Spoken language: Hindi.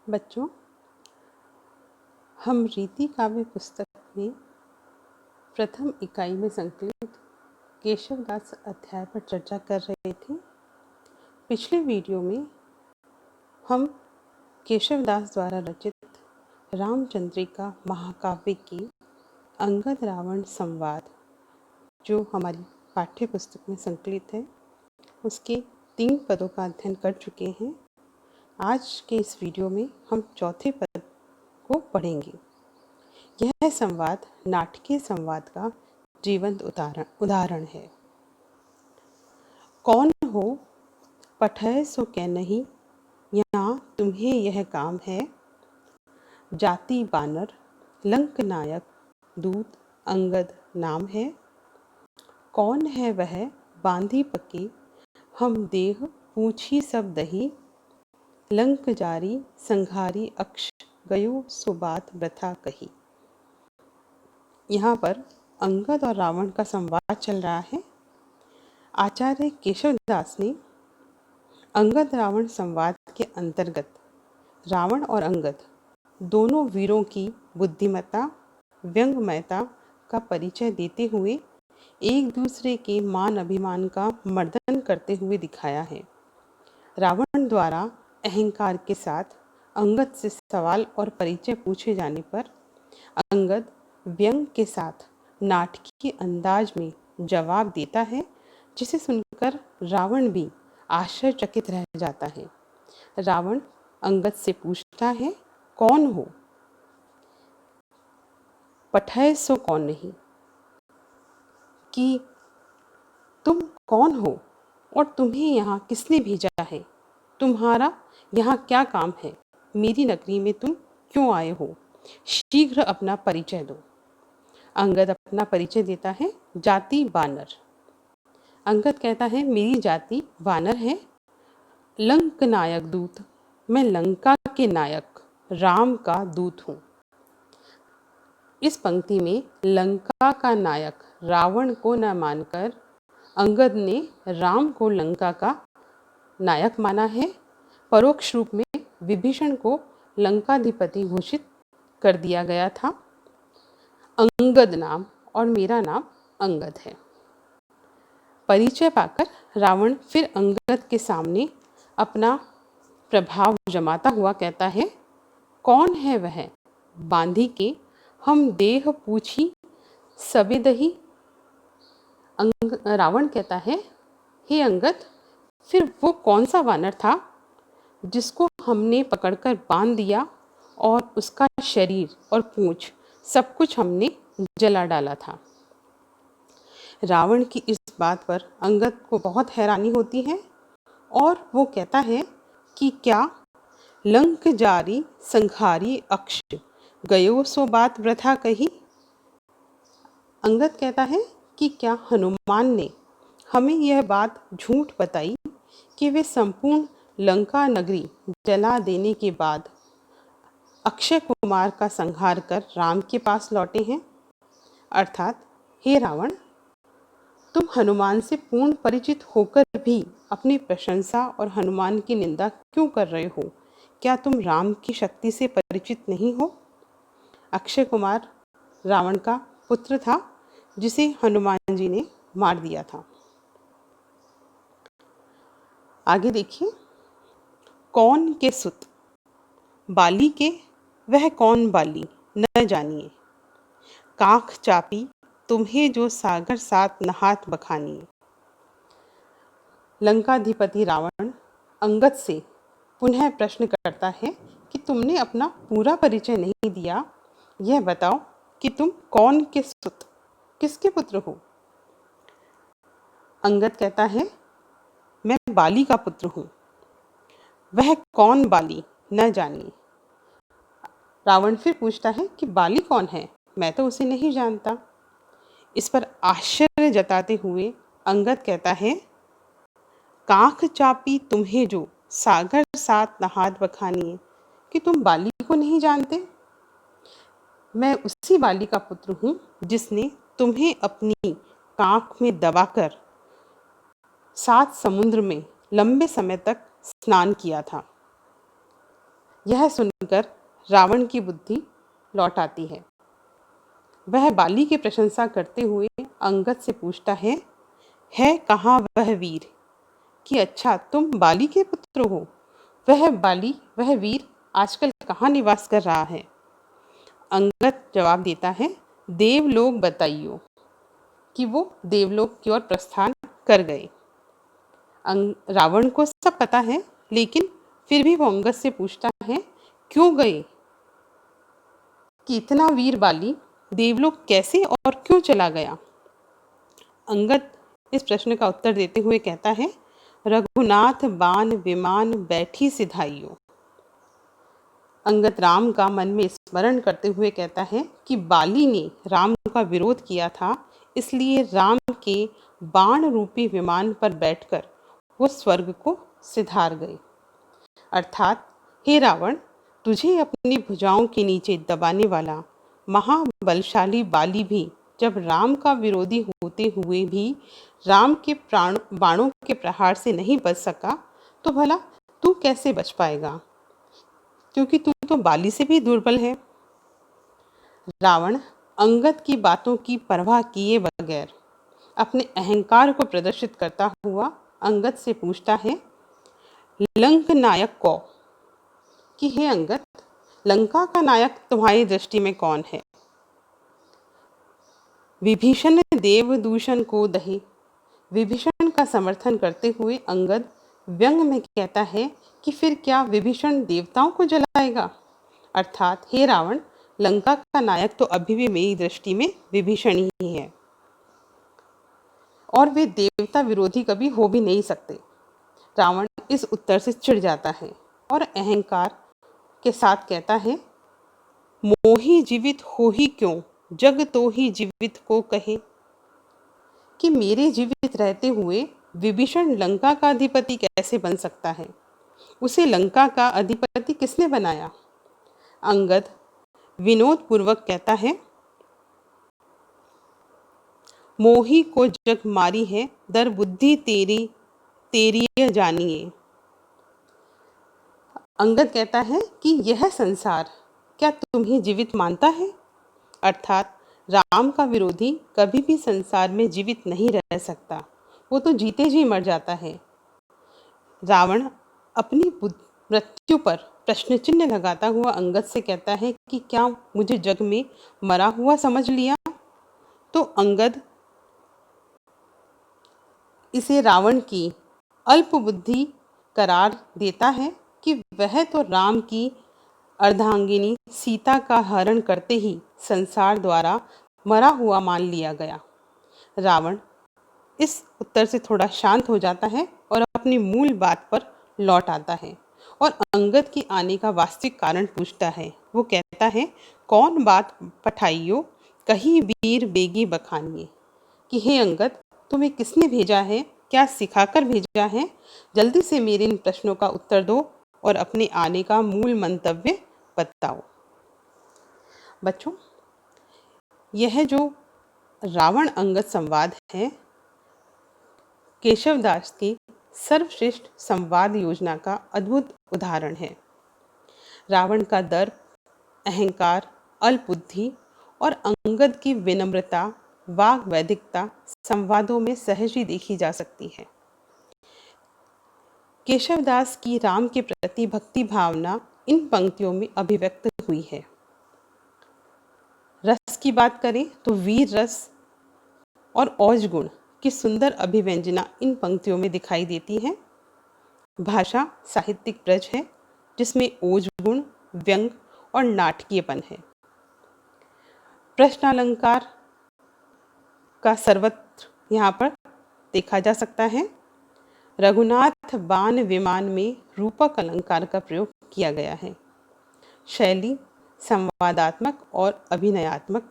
बच्चों, हम रीति काव्य पुस्तक में प्रथम इकाई में संकलित केशवदास अध्याय पर चर्चा कर रहे थे। पिछले वीडियो में हम केशवदास द्वारा रचित रामचंद्रिका महाकाव्य की अंगद रावण संवाद, जो हमारी पाठ्य पुस्तक में संकलित है, उसके 3 पदों का अध्ययन कर चुके हैं। आज के इस वीडियो में हम चौथे पद को पढ़ेंगे। यह संवाद नाटकीय संवाद का जीवंत उदाहरण है। कौन हो पठय सो कै नहीं, यहाँ तुम्हें यह काम है। जाति बानर लंक नायक, दूत अंगद नाम है। कौन है वह बांधी पकी, हम देह पूछी सब दही। लंक जारी संघारी अक्ष, गयो सो बात वृथा कही। यहाँ पर अंगद और रावण का संवाद चल रहा है। आचार्य केशवदास ने अंगद रावण संवाद के अंतर्गत रावण और अंगद दोनों वीरों की बुद्धिमत्ता, व्यंग्यमयता का परिचय देते हुए एक दूसरे के मान अभिमान का मर्दन करते हुए दिखाया है। रावण द्वारा अहंकार के साथ अंगद से सवाल और परिचय पूछे जाने पर अंगद व्यंग के साथ नाटकीय अंदाज में जवाब देता है, जिसे सुनकर रावण भी आश्चर्यचकित रह जाता है। रावण अंगद से पूछता है, कौन हो? पठय सो कौन नहीं, कि तुम कौन हो और तुम्हें यहाँ किसने भेजा है? तुम्हारा यहाँ क्या काम है? मेरी नगरी में तुम क्यों आए हो? शीघ्र अपना परिचय दो। अंगद अपना परिचय देता है, जाति वानर। अंगद कहता है, मेरी जाति वानर है। लंक नायक दूत, मैं लंका के नायक राम का दूत हूँ। इस पंक्ति में लंका का नायक रावण को न मानकर अंगद ने राम को लंका का नायक माना है। परोक्ष रूप में विभीषण को लंकाधिपति घोषित कर दिया गया था। अंगद नाम और मेरा नाम अंगद है। परिचय पाकर रावण फिर अंगद के सामने अपना प्रभाव जमाता हुआ कहता है, कौन है वह बांधी के, हम देह पूछी सबे दही। रावण कहता है, हे अंगद, फिर वो कौन सा वानर था जिसको हमने पकड़कर बांध दिया और उसका शरीर और पूंछ सब कुछ हमने जला डाला था। रावण की इस बात पर अंगद को बहुत हैरानी होती है और वो कहता है कि क्या लंक जारी संघारी अक्ष, गयो सो बात वृथा कही। अंगद कहता है कि क्या हनुमान ने हमें यह बात झूठ बताई कि वे संपूर्ण लंका नगरी जला देने के बाद अक्षय कुमार का संहार कर राम के पास लौटे हैं। अर्थात, हे रावण, तुम हनुमान से पूर्ण परिचित होकर भी अपनी प्रशंसा और हनुमान की निंदा क्यों कर रहे हो? क्या तुम राम की शक्ति से परिचित नहीं हो? अक्षय कुमार रावण का पुत्र था, जिसे हनुमान जी ने मार दिया था। आगे देखिए, कौन के सुत बाली के, वह कौन बाली न जानिए। काख चापी तुम्हें जो सागर साथ नहात बखानिए। लंकाधिपति रावण अंगद से पुनः प्रश्न करता है कि तुमने अपना पूरा परिचय नहीं दिया। यह बताओ कि तुम कौन के सुत, किसके पुत्र हो? अंगद कहता है, मैं बाली का पुत्र हूँ। वह कौन बाली न जानिए। रावण फिर पूछता है कि बाली कौन है? मैं तो उसे नहीं जानता। इस पर आश्चर्य जताते हुए अंगद कहता है, काख चापी तुम्हें जो सागर साथ नहात बखानिए, कि तुम बाली को नहीं जानते। मैं उसी बाली का पुत्र हूँ जिसने तुम्हें अपनी काख में दबाकर 7 समुद्र में लंबे समय तक स्नान किया था। यह सुनकर रावण की बुद्धि लौट आती है। वह बाली की प्रशंसा करते हुए अंगद से पूछता है कहाँ वह वीर? कि अच्छा तुम बाली के पुत्र हो। वह वीर आजकल कहाँ निवास कर रहा है? अंगद जवाब देता है, देवलोक बताइयो, कि वो देवलोक की ओर प्रस्थान कर गए। रावण को सब पता है, लेकिन फिर भी वो अंगद से पूछता है, क्यों गए? कि इतना वीर बाली देवलोक कैसे और क्यों चला गया? अंगद इस प्रश्न का उत्तर देते हुए कहता है, रघुनाथ बान विमान बैठी सिधाइयो। अंगद राम का मन में स्मरण करते हुए कहता है कि बाली ने राम का विरोध किया था, इसलिए राम के बाण रूपी विमान पर बैठकर वो स्वर्ग को सिधार गए। अर्थात हे रावण, तुझे अपनी भुजाओं के नीचे दबाने वाला महाबलशाली बाली भी जब राम का विरोधी होते हुए भी राम के बाणों के प्रहार से नहीं बच सका, तो भला तू कैसे बच पाएगा, क्योंकि तू तो बाली से भी दुर्बल है। रावण अंगद की बातों की परवाह किए बगैर अपने अहंकार को प्रदर्शित करता हुआ अंगद से पूछता है, लंक नायक कौ? कि हे अंगद, लंका का नायक तुम्हारी दृष्टि में कौन है? विभीषण देवदूषण को दहे। विभीषण का समर्थन करते हुए अंगद व्यंग में कहता है कि फिर क्या विभीषण देवताओं को जलाएगा? अर्थात हे रावण, लंका का नायक तो अभी भी मेरी दृष्टि में विभीषण ही है, और वे देवता विरोधी कभी हो भी नहीं सकते। रावण इस उत्तर से चिढ़ जाता है और अहंकार के साथ कहता है, मोही जीवित हो ही क्यों, जग तो ही जीवित को कहे। कि मेरे जीवित रहते हुए विभीषण लंका का अधिपति कैसे बन सकता है? उसे लंका का अधिपति किसने बनाया? अंगद विनोद पूर्वक कहता है, मोही को जग मारी है, दर बुद्धि तेरी तेरी जानिए। अंगद कहता है कि यह संसार क्या तुम्हें जीवित मानता है? अर्थात राम का विरोधी कभी भी संसार में जीवित नहीं रह सकता, वो तो जीते जी मर जाता है। रावण अपनी मृत्यु पर प्रश्न चिन्ह लगाता हुआ अंगद से कहता है कि क्या मुझे जग में मरा हुआ समझ लिया? तो अंगद इसे रावण की अल्प बुद्धि करार देता है कि वह तो राम की अर्धांगिनी सीता का हरण करते ही संसार द्वारा मरा हुआ मान लिया गया। रावण इस उत्तर से थोड़ा शांत हो जाता है और अपनी मूल बात पर लौट आता है और अंगद की आने का वास्तविक कारण पूछता है। वो कहता है, कौन बात पठाइयो, कहीं वीर बेगी बखानिए। कि हे अंगद, तुम्हें किसने भेजा है? क्या सिखाकर भेजा है? जल्दी से मेरे इन प्रश्नों का उत्तर दो और अपने आने का मूल मंतव्य बताओ। बच्चों, यह जो रावण अंगद संवाद है, केशवदास की सर्वश्रेष्ठ संवाद योजना का अद्भुत उदाहरण है। रावण का दर्प, अहंकार, अल्पबुद्धि और अंगद की विनम्रता, वाग वैदिकता संवादों में सहज ही देखी जा सकती है। केशवदास की राम के प्रति भक्ति भावना इन पंक्तियों में अभिव्यक्त हुई है। रस की बात करें तो वीर रस और औज गुण की सुंदर अभिव्यंजना इन पंक्तियों में दिखाई देती है। भाषा साहित्यिक ब्रज है जिसमें ओज गुण, व्यंग और नाटकीयपन है। प्रश्नालंकार का सर्वत्र यहाँ पर देखा जा सकता है। रघुनाथ बान विमान में रूपक अलंकार का प्रयोग किया गया है। शैली संवादात्मक और अभिनयात्मक